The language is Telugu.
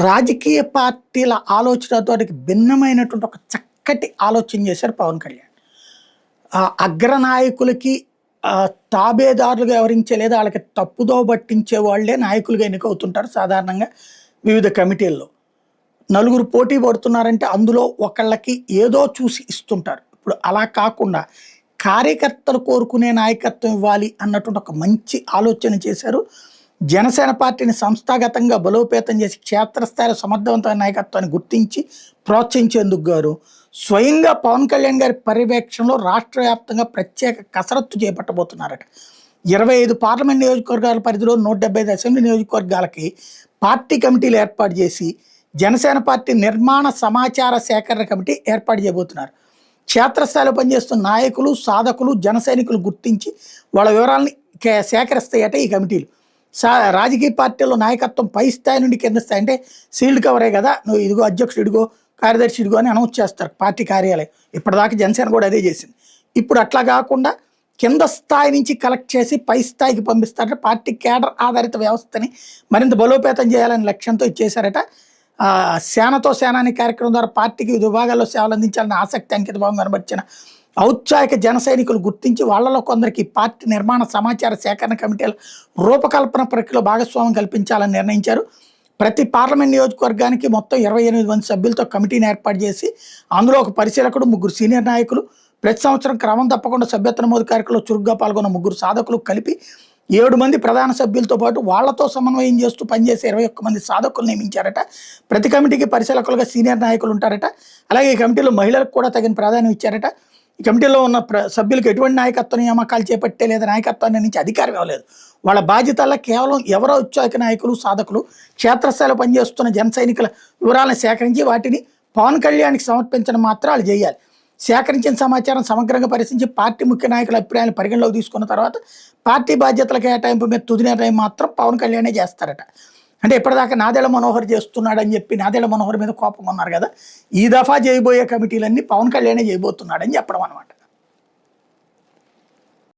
రాజకీయ పార్టీల ఆలోచనతోటికి భిన్నమైనటువంటి ఒక చక్కటి ఆలోచన చేశారు పవన్ కళ్యాణ్. అగ్రనాయకులకి తాబేదారులుగా వ్యవహరించే లేదా వాళ్ళకి తప్పుదో పట్టించే వాళ్ళే నాయకులుగా ఎన్నికవుతుంటారు సాధారణంగా వివిధ కమిటీల్లో. నలుగురు పోటీ పడుతున్నారంటే అందులో ఒకళ్ళకి ఏదో చూసి ఇస్తుంటారు. ఇప్పుడు అలా కాకుండా కార్యకర్తలు కోరుకునే నాయకత్వం ఇవ్వాలి అన్నటువంటి ఒక మంచి ఆలోచన చేశారు. జనసేన పార్టీని సంస్థాగతంగా బలోపేతం చేసి క్షేత్రస్థాయిలో సమర్థవంతమైన నాయకత్వాన్ని గుర్తించి ప్రోత్సహించేందుకు గారు స్వయంగా పవన్ కళ్యాణ్ గారి పర్యవేక్షణలో రాష్ట్ర వ్యాప్తంగా ప్రత్యేక కసరత్తు చేపట్టబోతున్నారట. 25 పార్లమెంట్ నియోజకవర్గాల పరిధిలో 175 అసెంబ్లీ నియోజకవర్గాలకి పార్టీ కమిటీలు ఏర్పాటు చేసి జనసేన పార్టీ నిర్మాణ సమాచార సేకరణ కమిటీ ఏర్పాటు చేయబోతున్నారు. క్షేత్రస్థాయిలో పనిచేస్తున్న నాయకులు, సాధకులు, జన సైనికులు గుర్తించి వాళ్ళ వివరాలని సేకరిస్తాయట ఈ కమిటీలు. రాజకీయ పార్టీల్లో నాయకత్వం పై స్థాయి నుండి కింద స్థాయి అంటే సీల్డ్ కవరే కదా, నువ్వు ఇదిగో అధ్యక్షుడు ఇదిగో కార్యదర్శి ఇదిగో అని అనౌన్స్ చేస్తారు పార్టీ కార్యాలయం. ఇప్పటిదాకా జనసేన కూడా అదే చేసింది. ఇప్పుడు అట్లా కాకుండా కింద స్థాయి నుంచి కలెక్ట్ చేసి పై స్థాయికి పంపిస్తారట. పార్టీ కేడర్ ఆధారిత వ్యవస్థని మరింత బలోపేతం చేయాలనే లక్ష్యంతో ఇచ్చేశారట. సేనతో సేనాని కార్యక్రమం ద్వారా పార్టీకి వివిధ విభాగాల్లో సేవలు అందించాలని ఆసక్తి అంకితభావం కనబర్చిన ఔత్సాహిక జన సైనికులు గుర్తించి వాళ్లలో కొందరికి పార్టీ నిర్మాణ సమాచార సేకరణ కమిటీల రూపకల్పన ప్రక్రియలో భాగస్వామ్యం కల్పించాలని నిర్ణయించారు. ప్రతి పార్లమెంట్ నియోజకవర్గానికి మొత్తం 28 మంది సభ్యులతో కమిటీని ఏర్పాటు చేసి అందులో ఒక పరిశీలకుడు, 3 సీనియర్ నాయకులు, ప్రతి సంవత్సరం క్రమం తప్పకుండా సభ్యత్వ నమోదు కార్యక్రమంలో చురుగ్గా పాల్గొన్న 3 సాధకులు కలిపి 7 మంది ప్రధాన సభ్యులతో పాటు వాళ్లతో సమన్వయం చేస్తూ పనిచేసే 21 మంది సాధకులు నియమించారట. ప్రతి కమిటీకి పరిశీలకులుగా సీనియర్ నాయకులు ఉంటారట. అలాగే ఈ కమిటీలో మహిళలకు కూడా తగిన ప్రాధాన్యం ఇచ్చారట. ఈ కమిటీలో ఉన్న సభ్యులకు ఎటువంటి నాయకత్వ నియామకాలు చేపట్టే లేదా నాయకత్వాన్ని నుంచి అధికారం ఇవ్వలేదు. వాళ్ళ బాధ్యతల్లో కేవలం ఎవరో ఉత్సాహిక నాయకులు, సాధకులు క్షేత్రస్థాయిలో పనిచేస్తున్న జన సైనికుల వివరాలను సేకరించి వాటిని పవన్ కళ్యాణ్కి సమర్పించడం మాత్రం వాళ్ళు చేయాలి. సేకరించిన సమాచారం సమగ్రంగా పరిశీలించి పార్టీ ముఖ్య నాయకుల అభిప్రాయాలను పరిగణలోకి తీసుకున్న తర్వాత పార్టీ బాధ్యతల కేటాయింపు మీద తుది నిర్ణయం మాత్రం పవన్ కళ్యాణే చేస్తారట. అంటే ఇప్పటిదాకా నాదెళ్ల మనోహర్ చేస్తున్నాడని చెప్పి నాదెళ్ల మనోహర్ మీద కోపం ఉన్నారు కదా, ఈ దఫా చేయబోయే కమిటీలన్నీ పవన్ కళ్యాణే చేయబోతున్నాడని చెప్పడం అనమాట.